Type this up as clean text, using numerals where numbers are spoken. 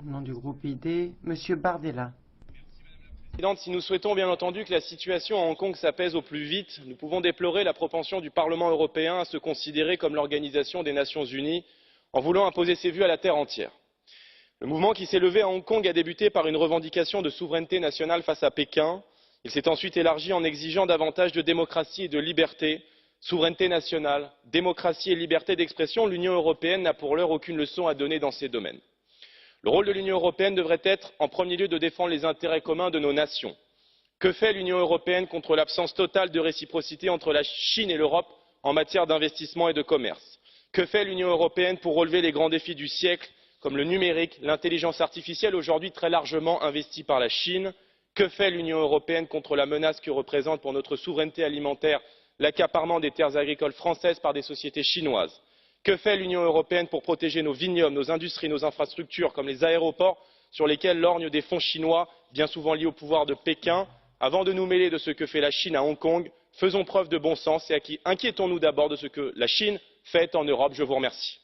Au nom du groupe ID, Monsieur Bardella. Présidente, si nous souhaitons bien entendu que la situation à Hong Kong s'apaise au plus vite, nous pouvons déplorer la propension du Parlement européen à se considérer comme l'Organisation des Nations Unies en voulant imposer ses vues à la terre entière. Le mouvement qui s'est levé à Hong Kong a débuté par une revendication de souveraineté nationale face à Pékin. Il s'est ensuite élargi en exigeant davantage de démocratie et de liberté. Souveraineté nationale, démocratie et liberté d'expression, l'Union européenne n'a pour l'heure aucune leçon à donner dans ces domaines. Le rôle de l'Union européenne devrait être, en premier lieu, de défendre les intérêts communs de nos nations. Que fait l'Union européenne contre l'absence totale de réciprocité entre la Chine et l'Europe en matière d'investissement et de commerce? Que fait l'Union européenne pour relever les grands défis du siècle, comme le numérique, l'intelligence artificielle, aujourd'hui très largement investie par la Chine? Que fait l'Union européenne contre la menace que représente pour notre souveraineté alimentaire l'accaparement des terres agricoles françaises par des sociétés chinoises? Que fait l'Union européenne pour protéger nos vignobles, nos industries, nos infrastructures, comme les aéroports, sur lesquels lorgnent des fonds chinois, bien souvent liés au pouvoir de Pékin? Avant de nous mêler de ce que fait la Chine à Hong Kong, faisons preuve de bon sens et inquiétons nous d'abord de ce que la Chine fait en Europe. Je vous remercie.